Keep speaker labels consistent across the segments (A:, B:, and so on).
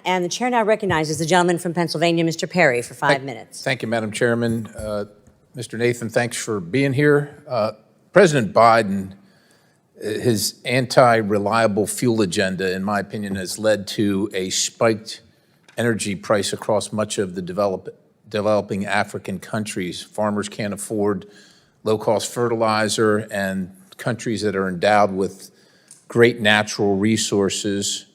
A: and the chair now recognizes the gentleman from Pennsylvania, Mr. Perry, for 5 minutes.
B: Thank you, Madam Chairman. Mr. Nathan, thanks for being here. President Biden, his anti-reliable fuel agenda, in my opinion, has led to a spiked energy price across much of the developing African countries. Farmers can't afford low-cost fertilizer, and countries that are endowed with great natural resources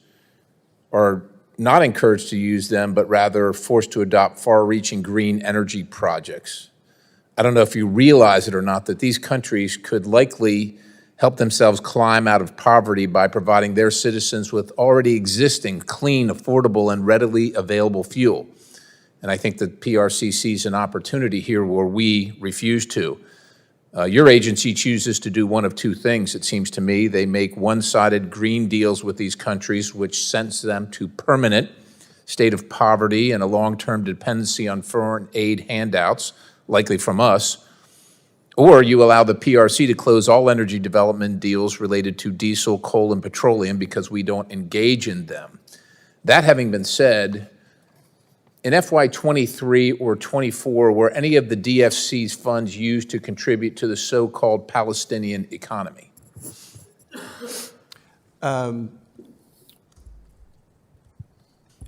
B: are not encouraged to use them, but rather forced to adopt far-reaching green energy projects. I don't know if you realize it or not, that these countries could likely help themselves climb out of poverty by providing their citizens with already existing, clean, affordable, and readily available fuel. And I think that PRC sees an opportunity here where we refuse to. Your agency chooses to do one of two things, it seems to me. They make one-sided green deals with these countries, which sends them to permanent state of poverty and a long-term dependency on foreign aid handouts, likely from us. Or you allow the PRC to close all energy development deals related to diesel, coal, and petroleum because we don't engage in them. That having been said, in FY23 or 24, were any of the DFC's funds used to contribute to the so-called Palestinian economy?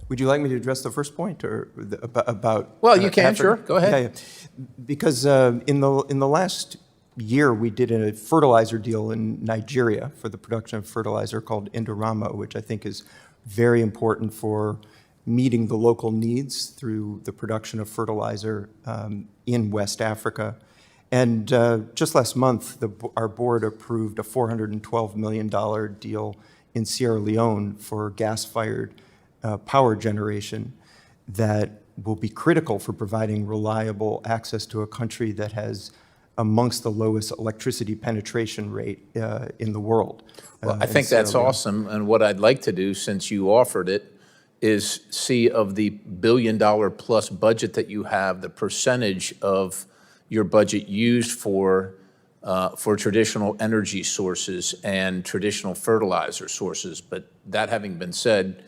C: Would you like me to address the first point, or about?
B: Well, you can, sure. Go ahead.
C: Yeah. Because in the last year, we did a fertilizer deal in Nigeria for the production of fertilizer called Indorama, which I think is very important for meeting the local needs through the production of fertilizer in West Africa. And just last month, our board approved a $412 million deal in Sierra Leone for gas-fired power generation that will be critical for providing reliable access to a country that has amongst the lowest electricity penetration rate in the world.
B: Well, I think that's awesome. And what I'd like to do, since you offered it, is see of the $1 billion plus budget that you have, the percentage of your budget used for traditional energy sources and traditional fertilizer sources. But that having been said,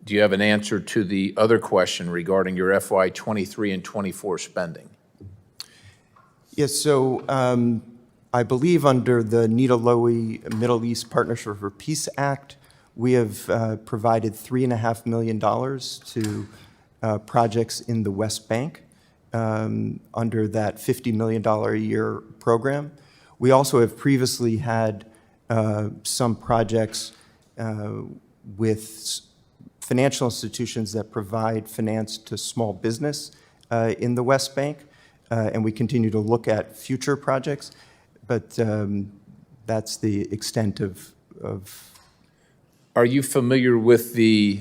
B: do you have an answer to the other question regarding your FY23 and 24 spending?
C: Yes, so I believe under the Nita-Lowy Middle East Partnership for Peace Act, we have provided $3.5 million to projects in the West Bank under that $50 million a year program. We also have previously had some projects with financial institutions that provide finance to small business in the West Bank, and we continue to look at future projects, but that's the extent of.
B: Are you familiar with the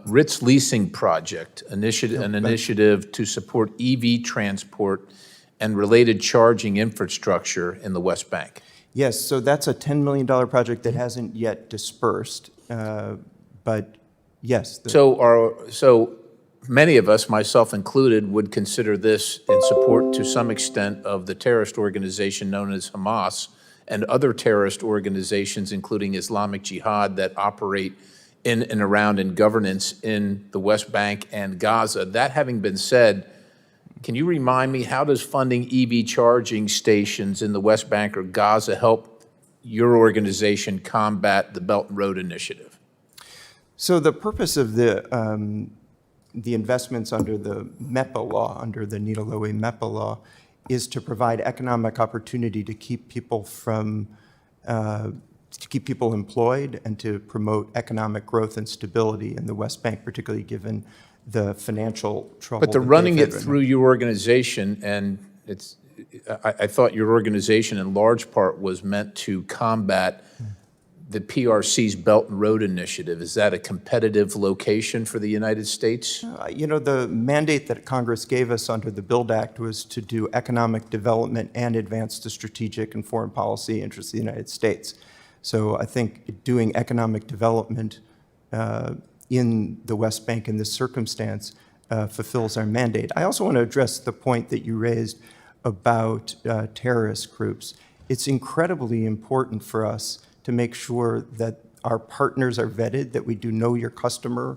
B: Ritz Leasing Project, an initiative to support EV transport and related charging infrastructure in the West Bank?
C: Yes, so that's a $10 million project that hasn't yet dispersed, but yes.
B: So many of us, myself included, would consider this in support to some extent of the terrorist organization known as Hamas and other terrorist organizations, including Islamic Jihad, that operate in and around in governance in the West Bank and Gaza. That having been said, can you remind me, how does funding EV charging stations in the West Bank or Gaza help your organization combat the Belt and Road Initiative?
C: So the purpose of the investments under the MEPA law, under the Nita-Lowy MEPA law, is to provide economic opportunity to keep people employed and to promote economic growth and stability in the West Bank, particularly given the financial trouble.
B: But they're running it through your organization, and I thought your organization in large part was meant to combat the PRC's Belt and Road Initiative. Is that a competitive location for the United States?
C: You know, the mandate that Congress gave us under the BUILD Act was to do economic development and advance the strategic and foreign policy interests of the United States. So I think doing economic development in the West Bank in this circumstance fulfills our mandate. I also want to address the point that you raised about terrorist groups. It's incredibly important for us to make sure that our partners are vetted, that we do know your customer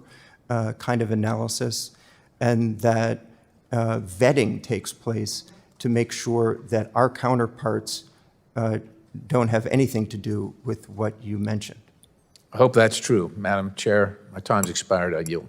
C: kind of analysis, and that vetting takes place to make sure that our counterparts don't have anything to do with what you mentioned.
B: I hope that's true, Madam Chair. My time's expired. I yield.